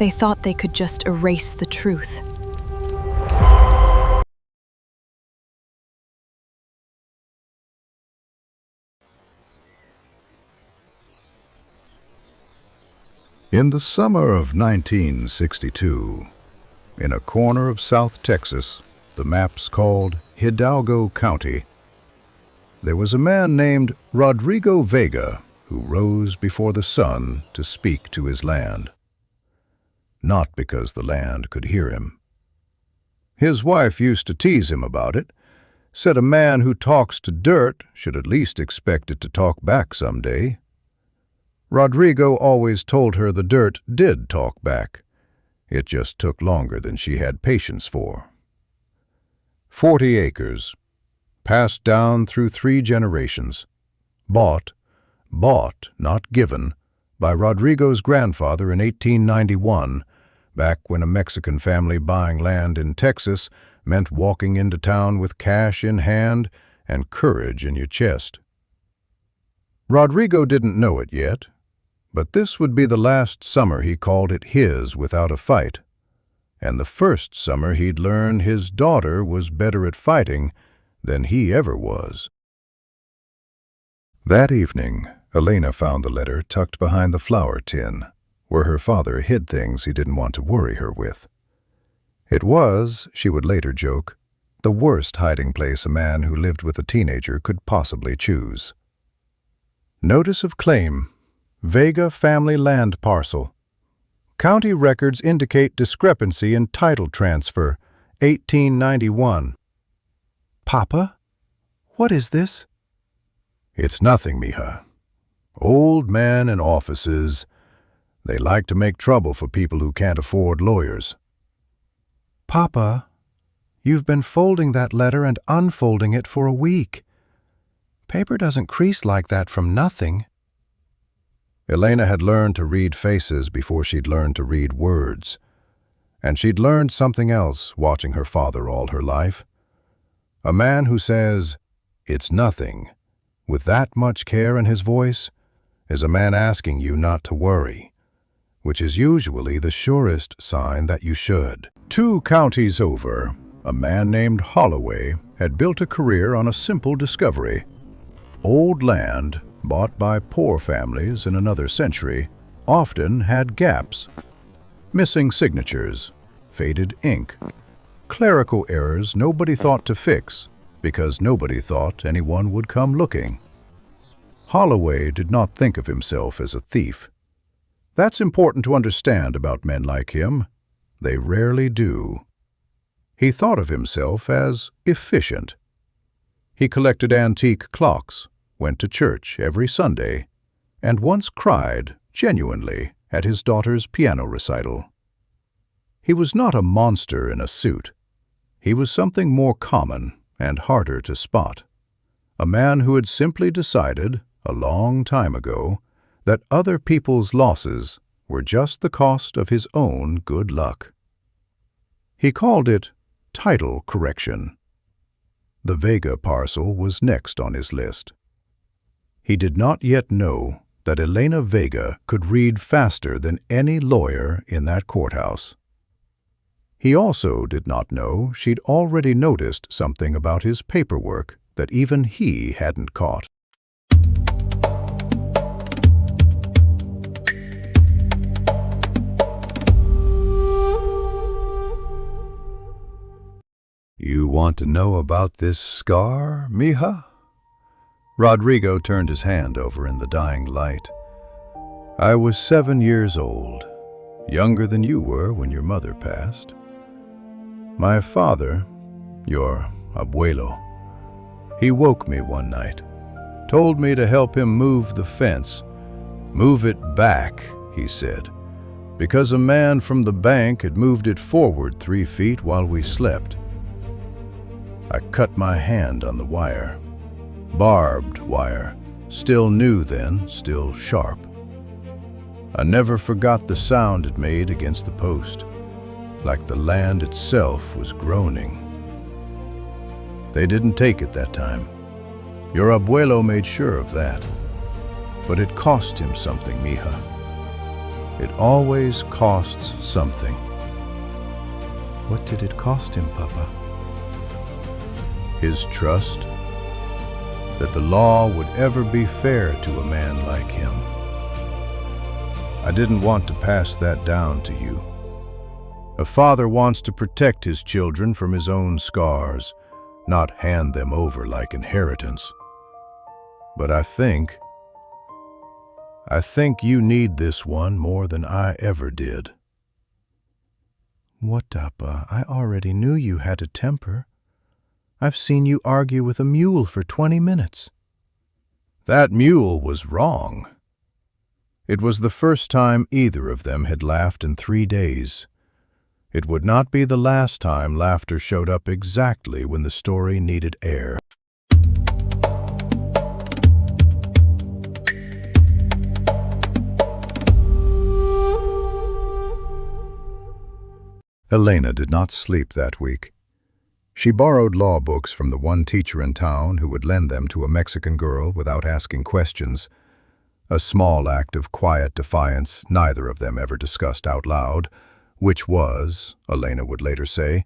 They thought they could just erase the truth. In the summer of 1962, in a corner of South Texas, the maps called Hidalgo County, there was a man named Rodrigo Vega who rose before the sun to speak to his land. Not because the land could hear him. His wife used to tease him about it, said a man who talks to dirt should at least expect it to talk back someday. Rodrigo always told her the dirt did talk back. It just took longer than she had patience for. 40 acres, passed down through 3 generations, bought, not given, by Rodrigo's grandfather in 1891, back when a Mexican family buying land in Texas meant walking into town with cash in hand and courage in your chest. Rodrigo didn't know it yet, but this would be the last summer he called it his without a fight, and the first summer he'd learn his daughter was better at fighting than he ever was. That evening, Elena found the letter tucked behind the flour tin, where her father hid things he didn't want to worry her with. It was, she would later joke, the worst hiding place a man who lived with a teenager could possibly choose. Notice of claim. Vega family land parcel. County records indicate discrepancy in title transfer, 1891. Papa, what is this? It's nothing, mija. Old men in offices, they like to make trouble for people who can't afford lawyers. Papa, you've been folding that letter and unfolding it for a week. Paper doesn't crease like that from nothing. Elena had learned to read faces before she'd learned to read words. And she'd learned something else watching her father all her life. A man who says, "It's nothing," with that much care in his voice, is a man asking you not to worry, which is usually the surest sign that you should. 2 counties over, a man named Holloway had built a career on a simple discovery. Old land, bought by poor families in another century, often had gaps. Missing signatures, faded ink, clerical errors nobody thought to fix because nobody thought anyone would come looking. Holloway did not think of himself as a thief. That's important to understand about men like him. They rarely do. He thought of himself as efficient. He collected antique clocks, went to church every Sunday, and once cried, genuinely, at his daughter's piano recital. He was not a monster in a suit. He was something more common and harder to spot. A man who had simply decided, a long time ago, that other people's losses were just the cost of his own good luck. He called it title correction. The Vega parcel was next on his list. He did not yet know that Elena Vega could read faster than any lawyer in that courthouse. He also did not know she'd already noticed something about his paperwork that even he hadn't caught. You want to know about this scar, mija? Rodrigo turned his hand over in the dying light. I was 7 years old, younger than you were when your mother passed. My father, your abuelo, he woke me one night, told me to help him move the fence. Move it back, he said, because a man from the bank had moved it forward 3 feet while we slept. I cut my hand on the wire. Barbed wire, still new then, still sharp. I never forgot the sound it made against the post, like the land itself was groaning. They didn't take it that time. Your abuelo made sure of that. But it cost him something, mija. It always costs something. What did it cost him, Papa? His trust that the law would ever be fair to a man like him. I didn't want to pass that down to you. A father wants to protect his children from his own scars, not hand them over like inheritance. But I think you need this one more than I ever did. What, Appa? I already knew you had a temper. I've seen you argue with a mule for 20 minutes. That mule was wrong. It was the first time either of them had laughed in 3 days. It would not be the last time laughter showed up exactly when the story needed air. Elena did not sleep that week. She borrowed law books from the one teacher in town who would lend them to a Mexican girl without asking questions. A small act of quiet defiance neither of them ever discussed out loud, which was, Elena would later say,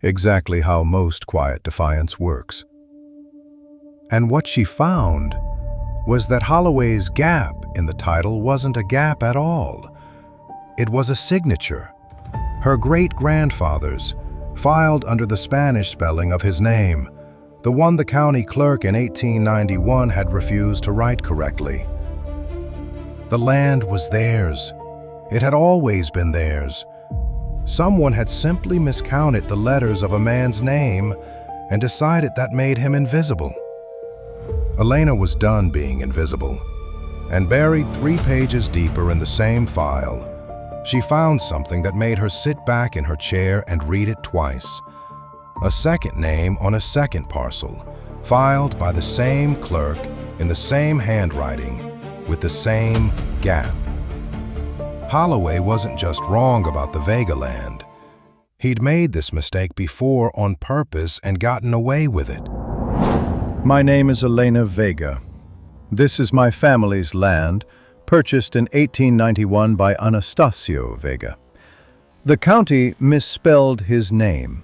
exactly how most quiet defiance works. And what she found was that Holloway's gap in the title wasn't a gap at all. It was a signature. Her great-grandfather's, filed under the Spanish spelling of his name, the one the county clerk in 1891 had refused to write correctly. The land was theirs. It had always been theirs. Someone had simply miscounted the letters of a man's name and decided that made him invisible. Elena was done being invisible, and buried 3 pages deeper in the same file, she found something that made her sit back in her chair and read it twice. A second name on a second parcel, filed by the same clerk in the same handwriting, with the same gap. Holloway wasn't just wrong about the Vega land. He'd made this mistake before on purpose and gotten away with it. My name is Elena Vega. This is my family's land, purchased in 1891 by Anastasio Vega. The county misspelled his name.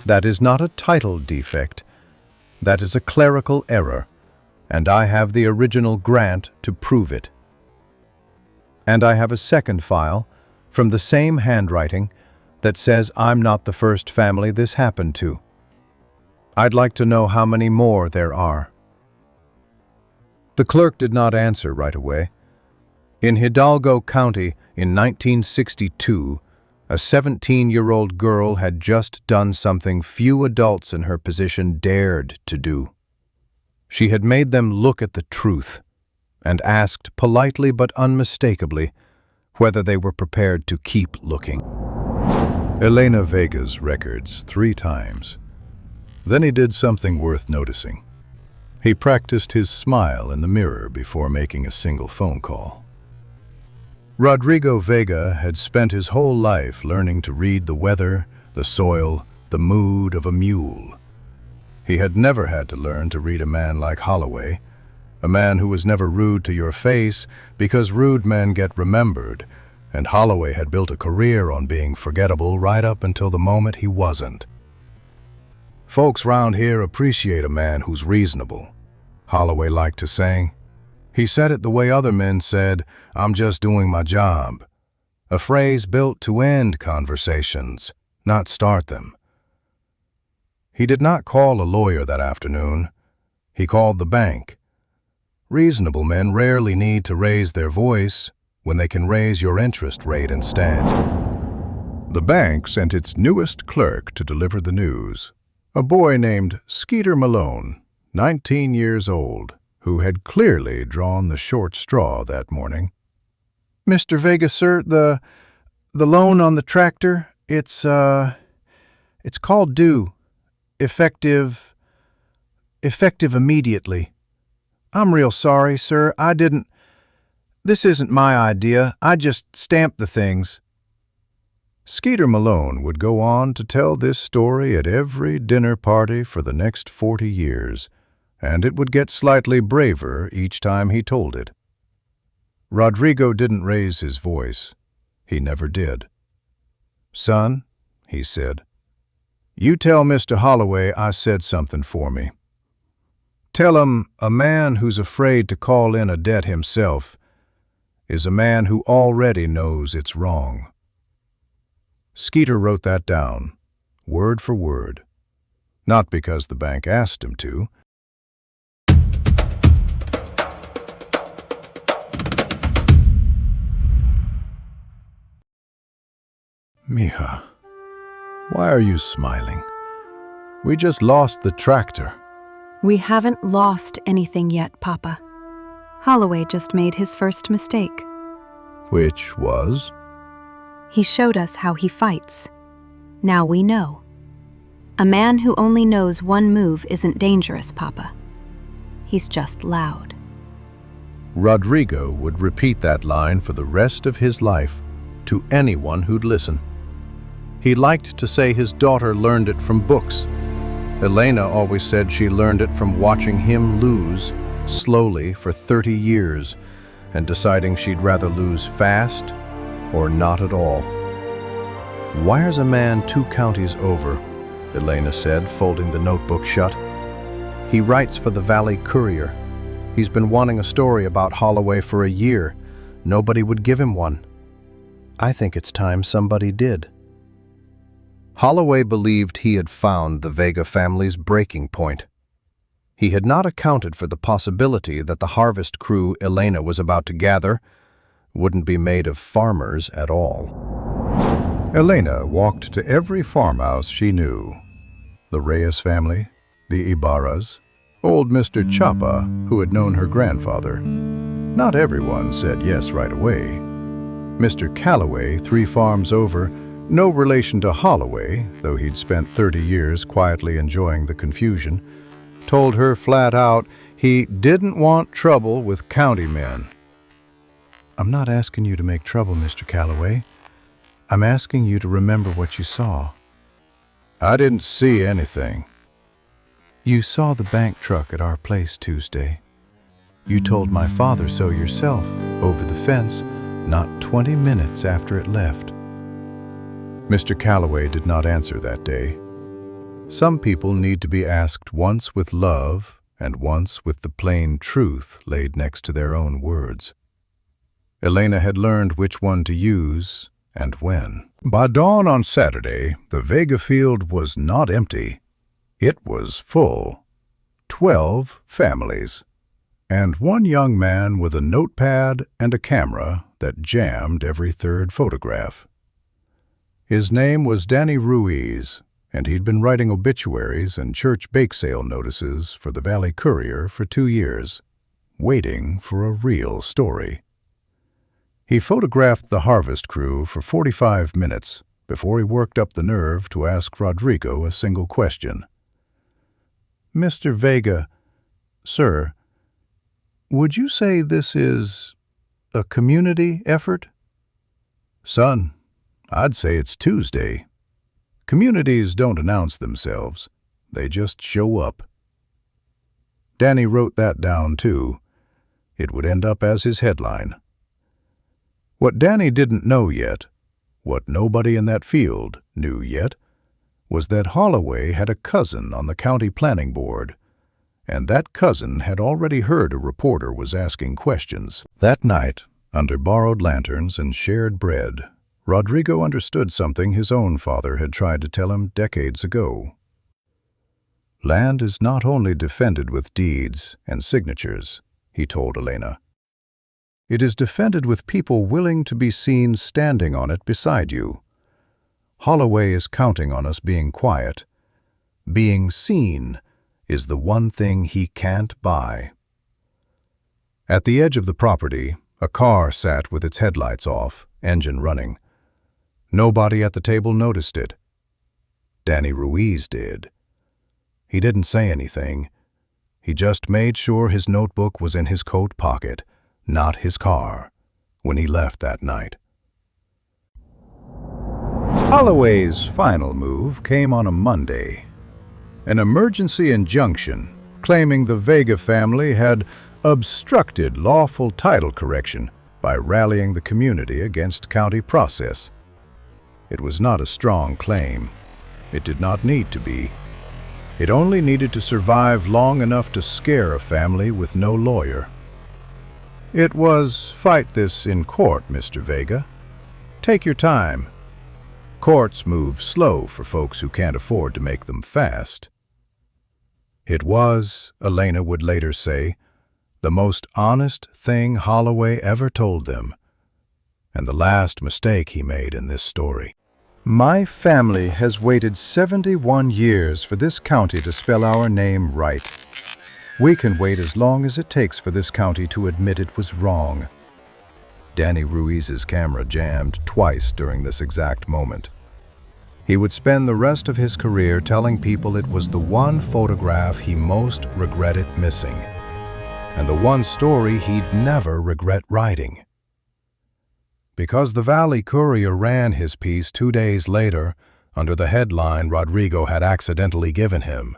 That is not a title defect. That is a clerical error, and I have the original grant to prove it. And I have a second file, from the same handwriting, that says I'm not the first family this happened to. I'd like to know how many more there are. The clerk did not answer right away. In Hidalgo County in 1962, a 17-year-old girl had just done something few adults in her position dared to do. She had made them look at the truth and asked politely but unmistakably whether they were prepared to keep looking. Elena Vega's records 3 times. Then he did something worth noticing. He practiced his smile in the mirror before making a single phone call. Rodrigo Vega had spent his whole life learning to read the weather, the soil, the mood of a mule. He had never had to learn to read a man like Holloway, a man who was never rude to your face because rude men get remembered, and Holloway had built a career on being forgettable right up until the moment he wasn't. Folks round here appreciate a man who's reasonable, Holloway liked to say. He said it the way other men said, "I'm just doing my job." A phrase built to end conversations, not start them. He did not call a lawyer that afternoon. He called the bank. Reasonable men rarely need to raise their voice when they can raise your interest rate instead. The bank sent its newest clerk to deliver the news, a boy named Skeeter Malone, 19 years old, who had clearly drawn the short straw that morning. "Mr. Vega, sir, the loan on the tractor, it's called due. Effective immediately. I'm real sorry, sir. This isn't my idea. I just stamped the things." Skeeter Malone would go on to tell this story at every dinner party for the next 40 years, and it would get slightly braver each time he told it. Rodrigo didn't raise his voice. He never did. "Son," he said, "you tell Mr. Holloway I said something for me. Tell him a man who's afraid to call in a debt himself is a man who already knows it's wrong." Skeeter wrote that down, word for word, not because the bank asked him to. "Mija, why are you smiling? We just lost the tractor." We haven't lost anything yet, Papa. Holloway just made his first mistake. "Which was?" He showed us how he fights. Now we know. A man who only knows one move isn't dangerous, Papa. He's just loud. Rodrigo would repeat that line for the rest of his life to anyone who'd listen. He liked to say his daughter learned it from books. Elena always said she learned it from watching him lose, slowly for 30 years, and deciding she'd rather lose fast or not at all. "Wire's a man 2 counties over," Elena said, folding the notebook shut. "He writes for the Valley Courier. He's been wanting a story about Holloway for a year. Nobody would give him one. I think it's time somebody did." Holloway believed he had found the Vega family's breaking point. He had not accounted for the possibility that the harvest crew Elena was about to gather wouldn't be made of farmers at all. Elena walked to every farmhouse she knew. The Reyes family, the Ibarras, old Mr. Chapa, who had known her grandfather. Not everyone said yes right away. Mr. Calloway, 3 farms over, no relation to Holloway, though he'd spent 30 years quietly enjoying the confusion, told her flat out he didn't want trouble with county men. "I'm not asking you to make trouble, Mr. Calloway. I'm asking you to remember what you saw." "I didn't see anything." "You saw the bank truck at our place Tuesday. You told my father so yourself, over the fence, not 20 minutes after it left." Mr. Calloway did not answer that day. Some people need to be asked once with love and once with the plain truth laid next to their own words. Elena had learned which one to use and when. By dawn on Saturday, the Vega field was not empty. It was full. 12 families. And one young man with a notepad and a camera that jammed every 3rd photograph. His name was Danny Ruiz, and he'd been writing obituaries and church bake sale notices for the Valley Courier for 2 years, waiting for a real story. He photographed the harvest crew for 45 minutes before he worked up the nerve to ask Rodrigo a single question. "Mr. Vega, sir, would you say this is a community effort?" "Son, I'd say it's Tuesday. Communities don't announce themselves. They just show up." Danny wrote that down, too. It would end up as his headline. What Danny didn't know yet, what nobody in that field knew yet, was that Holloway had a cousin on the county planning board, and that cousin had already heard a reporter was asking questions. That night, under borrowed lanterns and shared bread, Rodrigo understood something his own father had tried to tell him decades ago. "Land is not only defended with deeds and signatures," he told Elena. "It is defended with people willing to be seen standing on it beside you. Holloway is counting on us being quiet. Being seen is the one thing he can't buy." At the edge of the property, a car sat with its headlights off, engine running. Nobody at the table noticed it. Danny Ruiz did. He didn't say anything. He just made sure his notebook was in his coat pocket, not his car, when he left that night. Holloway's final move came on a Monday. An emergency injunction claiming the Vega family had obstructed lawful title correction by rallying the community against county process. It was not a strong claim. It did not need to be. It only needed to survive long enough to scare a family with no lawyer. It was, "Fight this in court, Mr. Vega. Take your time. Courts move slow for folks who can't afford to make them fast." It was, Elena would later say, the most honest thing Holloway ever told them, and the last mistake he made in this story. "My family has waited 71 years for this county to spell our name right. We can wait as long as it takes for this county to admit it was wrong." Danny Ruiz's camera jammed twice during this exact moment. He would spend the rest of his career telling people it was the one photograph he most regretted missing, and the one story he'd never regret writing. Because the Valley Courier ran his piece 2 days later under the headline Rodrigo had accidentally given him,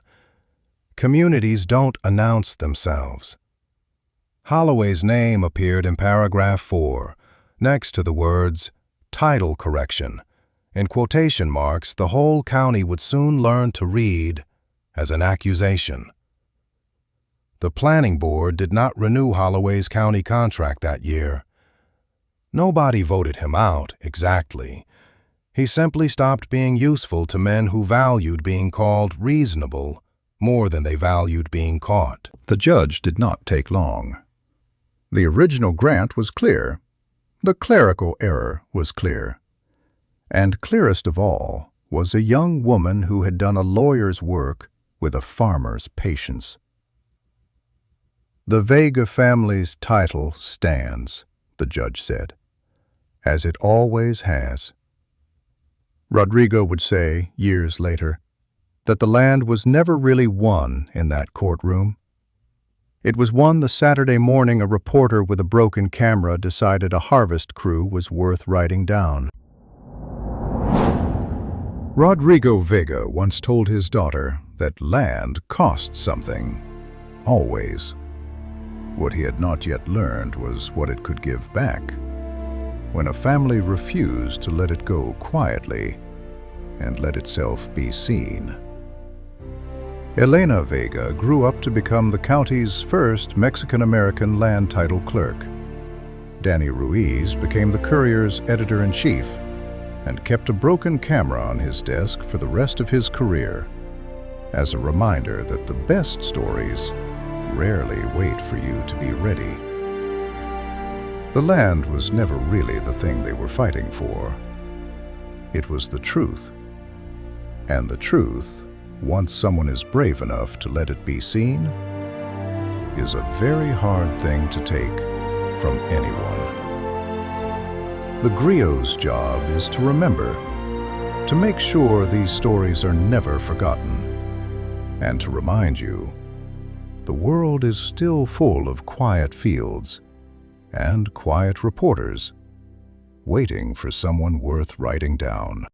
"Communities don't announce themselves." Holloway's name appeared in paragraph 4, next to the words, "Title correction," in quotation marks the whole county would soon learn to read as an accusation. The planning board did not renew Holloway's county contract that year. Nobody voted him out, exactly. He simply stopped being useful to men who valued being called reasonable more than they valued being caught. The judge did not take long. The original grant was clear. The clerical error was clear. And clearest of all was a young woman who had done a lawyer's work with a farmer's patience. "The Vega family's title stands," the judge said, "as it always has." Rodrigo would say, years later, that the land was never really won in that courtroom. It was won the Saturday morning a reporter with a broken camera decided a harvest crew was worth writing down. Rodrigo Vega once told his daughter that land costs something, always. What he had not yet learned was what it could give back, when a family refused to let it go quietly and let itself be seen. Elena Vega grew up to become the county's first Mexican-American land title clerk. Danny Ruiz became the Courier's editor-in-chief and kept a broken camera on his desk for the rest of his career, as a reminder that the best stories rarely wait for you to be ready. The land was never really the thing they were fighting for. It was the truth. And the truth, once someone is brave enough to let it be seen, is a very hard thing to take from anyone. The griot's job is to remember, to make sure these stories are never forgotten, and to remind you, the world is still full of quiet fields and quiet reporters waiting for someone worth writing down.